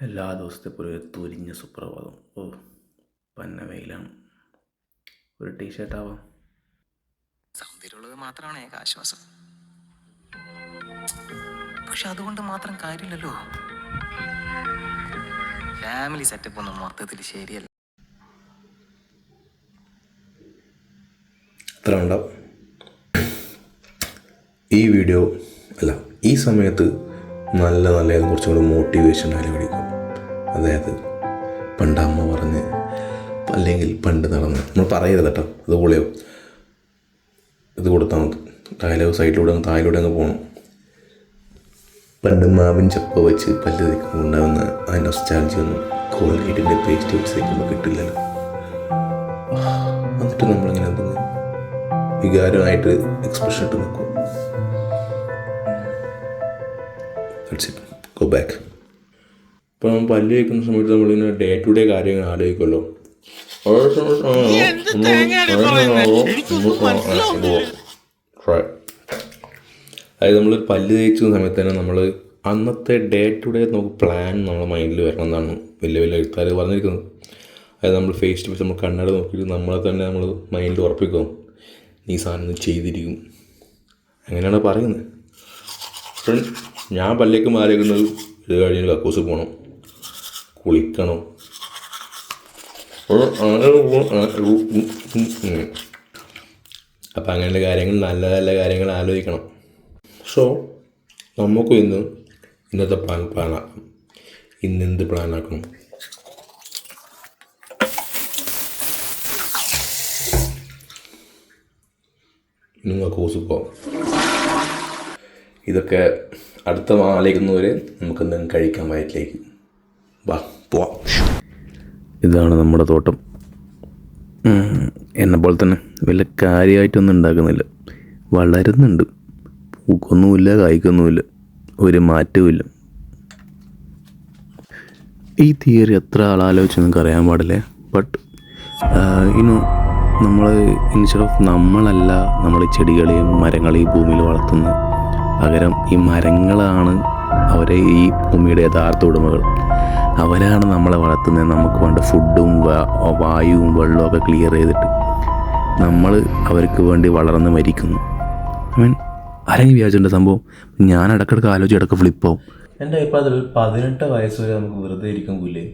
എല്ലാ ദിവസത്തെ പോലെ ഒരു തുരിഞ്ഞ സുപ്രഭാതം. പന്ന വെയിലാണ്. ഒരു ടീഷർട്ട് ആവാം. സൗന്ദര്യമുള്ളത് മാത്രമാണ് ഏക ആശ്വാസം. പക്ഷെ അതുകൊണ്ട് മാത്രം കാര്യമില്ലല്ലോ. ഫാമിലി സെറ്റപ്പ് ഒന്നും മൊത്തത്തിൽ ശരിയല്ല. അത്ര ഉണ്ടാവും. ഈ സമയത്ത് നല്ല കുറച്ചും കൂടി മോട്ടിവേഷൻ ആലോചിക്കും. അതായത് പണ്ട് അമ്മ പറഞ്ഞ്, അല്ലെങ്കിൽ പണ്ട് നടന്ന്, നമ്മൾ പറയരുത് കേട്ടോ, അത് പൊളിയോ. ഇത് കൊടുത്താൽ നമുക്ക് ഡയലോഗ് സൈഡിലൂടെ താഴിലൂടെ അങ്ങ് പോകണം. പണ്ട് മാവിൻ ചപ്പ വെച്ച് പല്ല് തേക്കുമ്പോൾ ഉണ്ടാകുന്ന ആ നൊസ്റ്റാൾജിയൊന്നും കോൾഗേറ്റിൻ്റെ പേസ്റ്റ് വെച്ച് തേക്കുമ്പോൾ കിട്ടില്ലല്ലോ. എന്നിട്ട് നമ്മളിങ്ങനെ എന്തെങ്കിലും വികാരമായിട്ട് എക്സ്പ്രഷൻ ഇട്ട് നിൽക്കും. Go back. ഇപ്പോൾ നമ്മൾ പല്ല് വയ്ക്കുന്ന സമയത്ത് നമ്മളിങ്ങനെ ഡേ ടു ഡേ കാര്യങ്ങൾ ആലോചിക്കുമല്ലോ. അതായത് നമ്മൾ പല്ല് തേക്കുന്ന സമയത്ത് തന്നെ നമ്മൾ അന്നത്തെ ഡേ ടു ഡേ നമുക്ക് പ്ലാൻ നമ്മുടെ മൈൻഡിൽ വരണം എന്നാണ് വലിയ എഴുത്തുകാർ പറഞ്ഞിരിക്കുന്നത്. അതായത് നമ്മൾ ഫേസ് ടു ഫേസ് നമ്മൾ കണ്ണട നോക്കിയിട്ട് നമ്മളെ തന്നെ നമ്മൾ മൈൻഡിൽ ഉറപ്പിക്കും, നീ സാധനം ചെയ്തിരിക്കും. അങ്ങനെയാണ് പറയുന്നത്. ഞാൻ പല്ലേക്ക് മാറിയിരിക്കുന്നത് ഇത് കഴിഞ്ഞ് കക്കൂസ് പോകണം, കുളിക്കണം. അപ്പം അങ്ങനെയുള്ള കാര്യങ്ങൾ നല്ല നല്ല കാര്യങ്ങൾ ആലോചിക്കണം. സോ നമുക്ക് ഇന്നത്തെ പ്ലാനാക്കാം. ഇന്നെന്ത് പ്ലാനാക്കണം? നിങ്ങൾ കക്കൂസ് പോകാം. ഇതൊക്കെ അടുത്ത ആലോചിക്കുന്നവരെ നമുക്ക് എന്തെങ്കിലും കഴിക്കാൻ വയറ്റിലേക്ക് പോവാം. ഇതാണ് നമ്മുടെ തോട്ടം. എന്നെപ്പോലെ തന്നെ വലിയ കാര്യമായിട്ടൊന്നും ഉണ്ടാക്കുന്നില്ല. വളരുന്നുണ്ട്, പൂക്കൊന്നുമില്ല, കായ്ക്കൊന്നുമില്ല, ഒരു മാറ്റവുമില്ല. ഈ തിയറി എത്ര ആളാലോചിച്ച് നിങ്ങൾക്ക് അറിയാൻ പാടില്ലേ. ബട്ട് നമ്മൾ ഇൻസ്റ്റെഡ് ഓഫ് നമ്മളല്ല നമ്മൾ ചെടികളെയും മരങ്ങളെയും ഭൂമിയിൽ വളർത്തുന്നത്. പകരം ഈ മരങ്ങളാണ് അവരെ ഈ ഭൂമിയുടെ യഥാർത്ഥ ഉടമകൾ. അവരാണ് നമ്മളെ വളർത്തുന്നത്. നമുക്ക് വേണ്ട ഫുഡും വായുവും വെള്ളവും ഒക്കെ ക്ലിയർ ചെയ്തിട്ട് നമ്മൾ അവർക്ക് വേണ്ടി വളർന്ന് മരിക്കുന്നു. ആരെങ്കിലും വിചാരിച്ചിട്ടുണ്ട് സംഭവം? ഞാൻ ഇടയ്ക്കിടയ്ക്ക് ആലോചിച്ച് ഇടയ്ക്ക് ഫ്ലിപ്പാവും. എൻ്റെ അഭിപ്രായത്തിൽ 18 വയസ്സ് വരെ നമുക്ക് വെറുതെ ഇരിക്കുമ്പോഴേ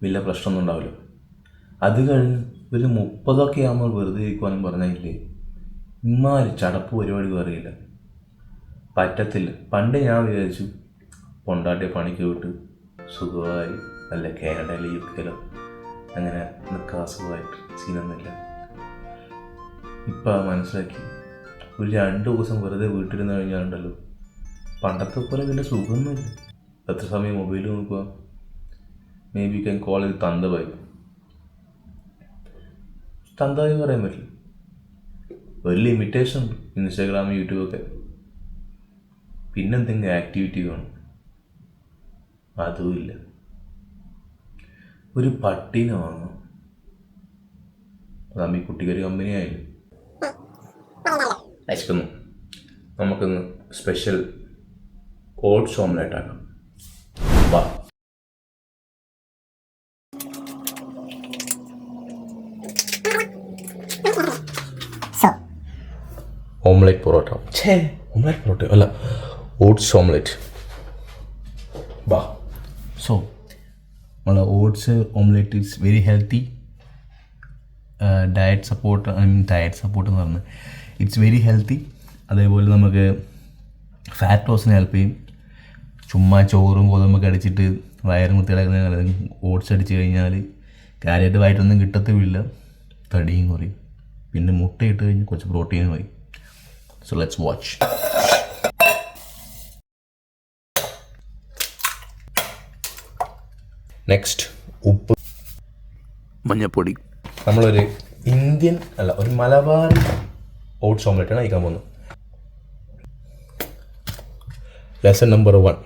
വലിയ പ്രശ്നമൊന്നും ഉണ്ടാവില്ല. അത് കഴിഞ്ഞ് ഒരു 30 ആകുമ്പോൾ വെറുതെ ഇരിക്കുവാനും പറഞ്ഞില്ലേ, ഇമ്മാതിരി ചടപ്പ് പരിപാടി പറയില്ല, പറ്റത്തില്ല. പണ്ട് ഞാൻ വിചാരിച്ചു പൊണ്ടാട്ടിയെ പണിക്ക് വിട്ട് സുഖമായി അല്ല കാനഡയിൽ യുകെയിലോ അങ്ങനെ നിൽക്കാൻ സുഖമായിട്ട് സീനൊന്നുമില്ല. ഇപ്പം മനസ്സിലാക്കി ഒരു 2 ദിവസം വെറുതെ വീട്ടിലിരുന്ന് കഴിഞ്ഞാലുണ്ടല്ലോ പണ്ടത്തെ പോലെ വലിയ സുഖമൊന്നുമില്ല. എത്ര സമയം മൊബൈൽ നോക്കുക. മേ ബി ക്യാൻ കോൾ ഇത് തന്തബായി പറയാൻ പറ്റില്ല. ഒരു ലിമിറ്റേഷൻ ഉണ്ട് ഇൻസ്റ്റാഗ്രാം യൂട്യൂബൊക്കെ. പിന്നെന്തെങ്കിലും ആക്ടിവിറ്റി വേണം, അതുമില്ല. ഒരു പട്ടീനെ വാങ്ങും, അതാകുമ്പോൾ ഈ കുട്ടിക്കൊരു കമ്പനി ആയാലും അയക്കുന്നു. നമുക്കൊന്ന് സ്പെഷ്യൽ ഓട്സ് ഓംലെറ്റ് ആക്കാം. വാ. ഓംലെറ്റ് പൊറോട്ട. ഓംലെറ്റ് പൊറോട്ട അല്ല, ഓട്സ് ഓംലെറ്റ്. വാ. സോ നമ്മളെ oats omelette is very healthy. Diet support എന്ന് പറഞ്ഞത് ഇറ്റ്സ് വെരി ഹെൽത്തി. അതേപോലെ നമുക്ക് ഫാറ്റ് ലോസിന് ഹെൽപ്പ് ചെയ്യും. ചുമ്മാ ചോറും ഗോതമ്പൊക്കെ അടിച്ചിട്ട് വയറ് മുത്തിളക്കുന്ന ഓട്സ് അടിച്ച് കഴിഞ്ഞാൽ കാര്യമായിട്ട് വയറ്റൊന്നും കിട്ടത്തുമില്ല, തടിയും കുറയും. പിന്നെ മുട്ട ഇട്ട് കഴിഞ്ഞാൽ കുറച്ച് പ്രോട്ടീനും ആയി. So let's watch. നെക്സ്റ്റ് ഉപ്പ്, മഞ്ഞൾപ്പൊടി. നമ്മളൊരു ഇന്ത്യൻ അല്ല ഒരു മലബാറി ഓട്സ് ഓംലെറ്റാണ് കഴിക്കാൻ പോകുന്നത്. ലെസൺ നമ്പർ 1,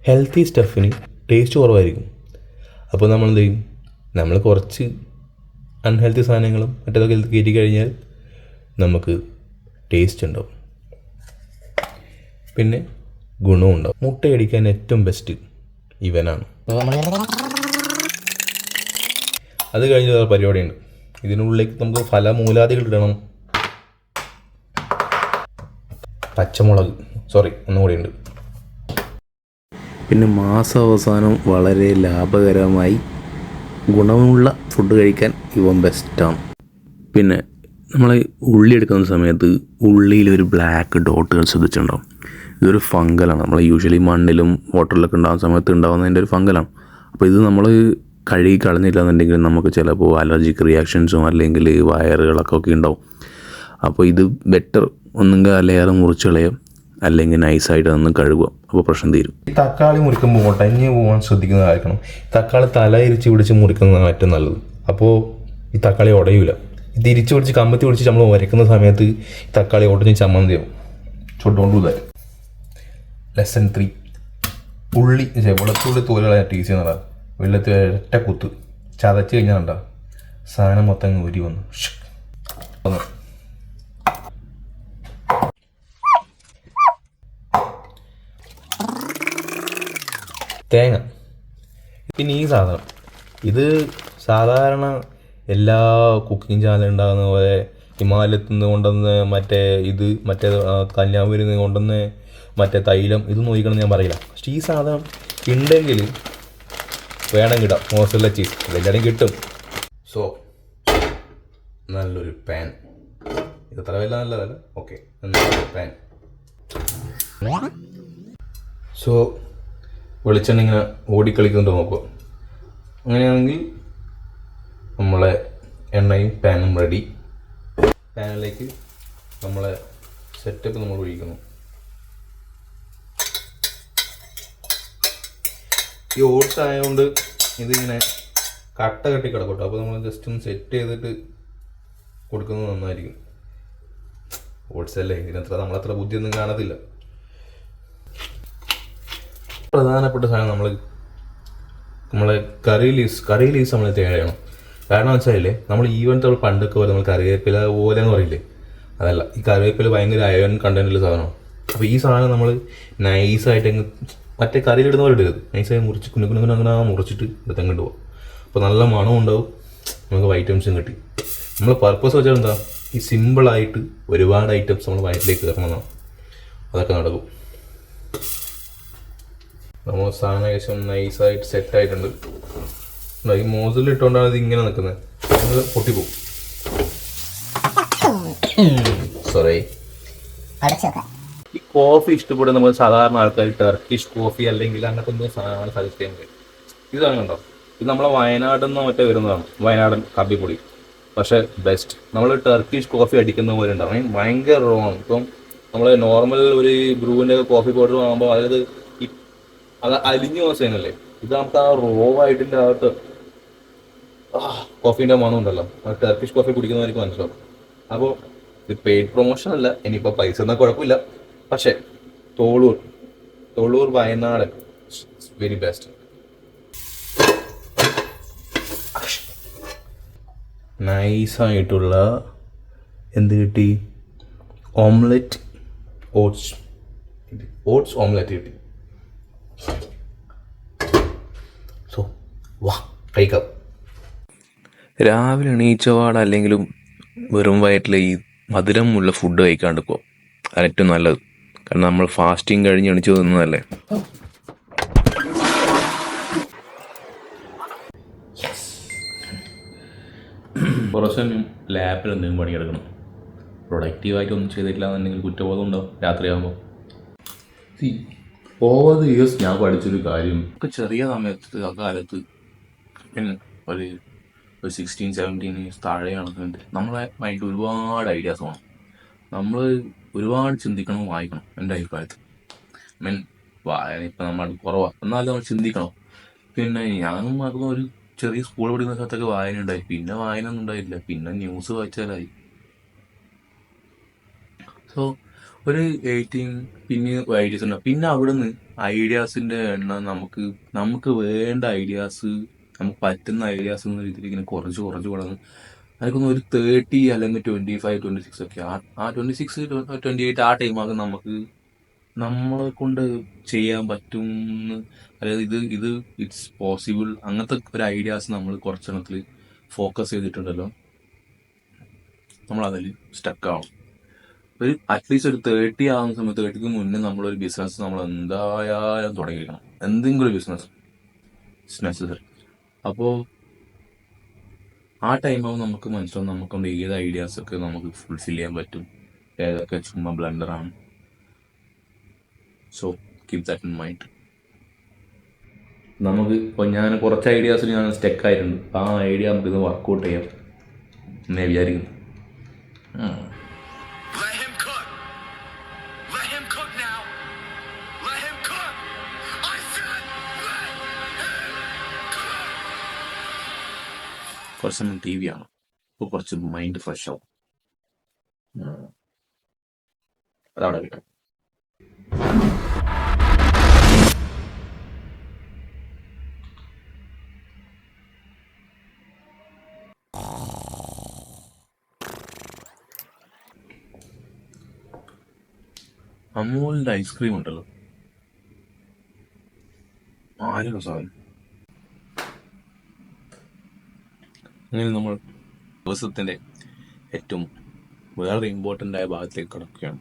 ഹെൽത്തി സ്റ്റഫിന് ടേസ്റ്റ് കുറവായിരിക്കും. അപ്പോൾ നമ്മൾ എന്ത് ചെയ്യും? നമ്മൾ കുറച്ച് അൺഹെൽത്തി സാധനങ്ങളും മറ്റേതൊക്കെ കയറ്റി കഴിഞ്ഞാൽ നമുക്ക് ടേസ്റ്റ് ഉണ്ടാവും, പിന്നെ ഗുണവും ഉണ്ടാവും. മുട്ടയടിക്കാൻ ഏറ്റവും ബെസ്റ്റ് ഇവനാണ്. അത് കഴിഞ്ഞ് വേറെ പരിപാടിയുണ്ട്. ഇതിനുള്ളിലേക്ക് നമുക്ക് ഫലമൂലാദികൾ ഇടണം. പച്ചമുളക് ഒന്നുകൂടി ഉണ്ട്. പിന്നെ മാസാവസാനം വളരെ ലാഭകരമായി ഗുണമുള്ള ഫുഡ് കഴിക്കാൻ ഇവൻ ബെസ്റ്റാണ്. പിന്നെ നമ്മൾ ഉള്ളി എടുക്കുന്ന സമയത്ത് ഉള്ളിയിൽ ഒരു ബ്ലാക്ക് ഡോട്ടുകൾ ശ്രദ്ധിച്ചിട്ടുണ്ടാവും. ഇതൊരു ഫംഗലാണ്. നമ്മൾ യൂഷ്വലി മണ്ണിലും വാട്ടറിലൊക്കെ ഉണ്ടാകുന്ന സമയത്ത് ഉണ്ടാകുന്നതിൻ്റെ ഒരു ഫംഗലാണ്. അപ്പോൾ ഇത് നമ്മൾ കഴുകി കളഞ്ഞില്ല എന്നുണ്ടെങ്കിൽ നമുക്ക് ചിലപ്പോൾ അലർജിക് റിയാക്ഷൻസും അല്ലെങ്കിൽ വയറുകളൊക്കെ ഉണ്ടാവും. അപ്പോൾ ഇത് ബെറ്റർ ഒന്നുകിൽ ആ ലെയർ മുറിച്ച് കളയുക, അല്ലെങ്കിൽ നൈസായിട്ട് ഒന്ന് കഴുകുക. അപ്പോൾ പ്രശ്നം തീരും. ഈ തക്കാളി മുറിക്കുമ്പോൾ ഒടഞ്ഞ് പോകാൻ ശ്രദ്ധിക്കുന്നതായിരിക്കണം. തക്കാളി തല ഇരിച്ച് പിടിച്ച് മുറിക്കുന്നതാണ് ഏറ്റവും നല്ലത്. അപ്പോൾ ഈ തക്കാളി ഉടയൂല. തിരിച്ച് പിടിച്ച് കമ്പത്തി പിടിച്ച് നമ്മൾ വരയ്ക്കുന്ന സമയത്ത് ഈ തക്കാളി ഒടഞ്ഞ് ചമ്മന്തിയാവും. ചൊട്ടുകൊണ്ട് ഇതായി. ലെസൺ 3. ഉള്ളി വെളുത്തുള്ളി തോലുകളെ ടീച്ച് ചെയ്യുന്നതാണ്. വെള്ളത്തിൽ ഒറ്റ കുത്ത് ചതച്ച് കഴിഞ്ഞാൽ കണ്ട സാധനം മൊത്തം ഊരി വന്നു. തേങ്ങ. പിന്നെ ഈ സാധനം ഇത് സാധാരണ എല്ലാ കുക്കിംഗ് ചാനൽ ഉണ്ടാകുന്ന പോലെ ഹിമാലയത്തിൽ നിന്ന് കൊണ്ടുവന്ന് മറ്റേ കന്യാകുമാരിയിൽ നിന്ന് കൊണ്ടുവന്ന് മറ്റേ തൈലം ഇത് നോക്കിക്കണമെന്ന് ഞാൻ പറയില്ല. പക്ഷേ ഈ സാധനം ഉണ്ടെങ്കിൽ വേണമെങ്കിൽ ഇടാം. മോസറല്ല ചീസ് എല്ലാവരും കിട്ടും. സോ നല്ലൊരു പാൻ. ഇത് അത്ര വല്ല നല്ലതല്ല. ഓക്കെ, നല്ലൊരു പാൻ. സോ വെളിച്ചെണ്ണ ഇങ്ങനെ ഓടിക്കളിക്കുന്നുണ്ട് നോക്കുക. അങ്ങനെയാണെങ്കിൽ നമ്മളെ എണ്ണയും പാനും റെഡി. പാനിലേക്ക് നമ്മളെ സെറ്റപ്പ് നമ്മൾ ഒഴിക്കുന്നു. ഈ ഓട്സ് ആയതുകൊണ്ട് ഇതിങ്ങനെ കട്ട കെട്ടി കിടക്കട്ടെ. അപ്പോൾ നമ്മൾ ജസ്റ്റ് ഒന്ന് സെറ്റ് ചെയ്തിട്ട് കൊടുക്കുന്നത് നന്നായിരിക്കും. ഓട്സ് അല്ലേ, ഇതിനത്ര നമ്മളത്ര ബുദ്ധിയൊന്നും കാണത്തില്ല. പ്രധാനപ്പെട്ട സാധനം നമ്മളെ കറി ലീവ്സ് നമ്മൾ തേടണം. കാരണം വെച്ചാൽ നമ്മൾ ഈവൻ പണ്ടൊക്കെ പോലെ നമ്മൾ കറിവേപ്പില പോലെ എന്ന് പറയില്ലേ, അതല്ല. ഈ കറിവേപ്പില ഭയങ്കര അയൺ കണ്ടന്റുള്ള സാധനമാണ്. അപ്പോൾ ഈ സാധനം നമ്മൾ നൈസായിട്ട് മറ്റേ കറിയിലിടുന്ന പോലെ ഇടരുത്. നൈസായി മുറിച്ച് അങ്ങനെ മുറിച്ചിട്ട് എടുത്തങ്ങോട്ട് പോകും. അപ്പോൾ നല്ല മണവും ഉണ്ടാവും, നമുക്ക് വൈറ്റമിൻസും കിട്ടി. നമ്മൾ പർപ്പസ് വെച്ചാൽ എന്താ, ഈ സിമ്പിളായിട്ട് ഒരുപാട് ഐറ്റംസ് നമ്മൾ വയറ്റിലേക്ക് കയറണമെന്നാണ്. അതൊക്കെ നടക്കും. നമ്മൾ സാധനം ഏകദേശം നൈസായിട്ട് സെറ്റായിട്ടുണ്ട്. ഈ മോസിൽ ഇട്ടുകൊണ്ടാണ് ഇത് ഇങ്ങനെ നിൽക്കുന്നത്. അത് പൊട്ടിപ്പോവും. സോറി. ഈ കോഫി ഇഷ്ടപ്പെടുന്ന നമ്മൾ സാധാരണ ആൾക്കാർ ടർക്കിഷ് കോഫി അല്ലെങ്കിൽ അങ്ങനത്തെ ഒന്നും സാധനമാണ് സജസ്റ്റ് ചെയ്യാൻ കഴിയും. ഇതാണ് കണ്ടോ, ഇത് നമ്മളെ വയനാട്ടിൽ നിന്ന് മറ്റേ വരുന്നതാണ്, വയനാടൻ കാപ്പിപ്പൊടി. പക്ഷേ ബെസ്റ്റ്. നമ്മൾ ടർക്കിഷ് കോഫി അടിക്കുന്ന പോലെ ഉണ്ടാവും. ഭയങ്കര റോങ്. ഇപ്പം നമ്മൾ നോർമൽ ഒരു ബ്രൂവിൻ്റെ കോഫി പൗഡർ വാങ്ങുമ്പോൾ അതായത് അത് അലിഞ്ഞു പോകുന്ന സൈനല്ലേ. ഇത് നമുക്ക് ആ റോ ആയിട്ടിൻ്റെ അകത്ത് കോഫീൻ്റെ മണം ഉണ്ടല്ലോ, അത് ടർക്കിഷ് കോഫി കുടിക്കുന്നവർക്ക് മനസ്സിലാവും. അപ്പോൾ ഇത് പെയ്ഡ് പ്രൊമോഷൻ അല്ല, ഇനിയിപ്പോൾ പൈസ ഒന്നും കുഴപ്പമില്ല. പക്ഷേ തോളൂർ വയനാടൻ വെരി ബെസ്റ്റ്. നൈസായിട്ടുള്ള എന്ത് കിട്ടി, ഓംലെറ്റ്, ഓട്സ് ഓംലെറ്റ് കിട്ടി. സോ വാ കഴിക്കാം. രാവിലെ എണീച്ചപാടല്ലെങ്കിലും വെറും വയറ്റിൽ ഈ മധുരമുള്ള ഫുഡ് കഴിക്കാണ്ടിരിക്കുക, അത് ഏറ്റവും നല്ലത്. കാരണം നമ്മൾ ഫാസ്റ്റിംഗ് കഴിഞ്ഞ് എണീച്ച് തിന്നതല്ലേ. കുറച്ചും ലാപ്പിൽ എന്തെങ്കിലും പണിയെടുക്കണം. പ്രൊഡക്റ്റീവായിട്ട് ഒന്നും ചെയ്തിട്ടില്ല എന്നുണ്ടെങ്കിൽ കുറ്റബോധം ഉണ്ടാവും രാത്രിയാകുമ്പോൾ. ഓവർ ദി ഇയേഴ്സ് ഞാൻ പഠിച്ചൊരു കാര്യം, ഒക്കെ ചെറിയ സമയത്ത് ആ കാലത്ത് ഒരു 16-17 ഇയേഴ്സ് താഴെയാണെന്നുണ്ട് നമ്മളെ മൈൻഡ് ഒരുപാട് ഐഡിയാസ് വേണം. നമ്മൾ ഒരുപാട് ചിന്തിക്കണം, വായിക്കണം. എൻ്റെ അഭിപ്രായത്തിൽ വായന ഇപ്പം നമ്മൾ കുറവാണ്, എന്നാലും നമ്മൾ ചിന്തിക്കണം. പിന്നെ ഞാനും മറന്ന ഒരു ചെറിയ സ്കൂൾ പഠിക്കുന്ന സ്ഥലത്തൊക്കെ വായന ഉണ്ടായി, പിന്നെ വായന ഒന്നും ഉണ്ടായില്ല, പിന്നെ ന്യൂസ് വായിച്ചാലായി. സോ ഒരു 18 പിന്നെ ഐഡിയാസ് ഉണ്ടാവും. പിന്നെ അവിടെ നിന്ന് ഐഡിയാസിൻ്റെ എണ്ണം നമുക്ക് വേണ്ട ഐഡിയാസ്, നമുക്ക് പറ്റുന്ന ഐഡിയാസ് എന്ന രീതിയിൽ ഇങ്ങനെ കുറച്ച് വളർന്നു. അതൊക്കെ ഒരു 30 അല്ലെങ്കിൽ 25-26 ഒക്കെ ആ 26-28 ആ ടൈമാകും നമുക്ക് നമ്മളെ കൊണ്ട് ചെയ്യാൻ പറ്റും, അതായത് ഇത് ഇറ്റ്സ് പോസിബിൾ, അങ്ങനത്തെ ഒരു ഐഡിയാസ് നമ്മൾ കുറച്ചെണ്ണത്തിൽ ഫോക്കസ് ചെയ്തിട്ടുണ്ടല്ലോ, നമ്മൾ അതിൽ സ്റ്റക്ക് ആവും. ഒരു അറ്റ്ലീസ്റ്റ് ഒരു 30 ആവുന്ന സമയത്ത്, 30ക്ക് മുന്നേ നമ്മളൊരു ബിസിനസ് നമ്മൾ എന്തായാലും തുടങ്ങിയിരിക്കണം. എന്തെങ്കിലും ഒരു ബിസിനസ് ഇറ്റ്സ് നെസസറി. അപ്പോൾ ആ ടൈമാവും നമുക്ക് മനസ്സിലാവും നമുക്കൊണ്ട് ഏത് ഐഡിയാസൊക്കെ നമുക്ക് ഫുൾഫിൽ ചെയ്യാൻ പറ്റും, ഏതൊക്കെ ചുമ്മാ ബ്ലണ്ടറാണ്. So keep that in mind. നമുക്ക് ഇപ്പോൾ ഞാൻ കുറച്ച് ഐഡിയാസിൽ ഞാൻ സ്റ്റക്ക് ആയിട്ടുണ്ട്. ആ ഐഡിയ നമുക്കിത് വർക്കൗട്ട് ചെയ്യാം എന്ന് വിചാരിക്കുന്നു. Let him cook. Let him cook now. Let him cook. I said let him cook. കുറച്ച് സമയം ടി വി ആണ്, അപ്പോൾ കുറച്ച് മൈൻഡ് ഫ്രഷ് ആവും. അതവിടെ കിട്ടും. അമൂലിൻ്റെ ഐസ്ക്രീം ഉണ്ടല്ലോ, ആരും സാധനം. അങ്ങനെ നമ്മൾ ദിവസത്തിൻ്റെ ഏറ്റവും വേറെ ഇമ്പോർട്ടൻ്റ് ആയ ഭാഗത്തേക്ക് കിടക്കുകയാണ്.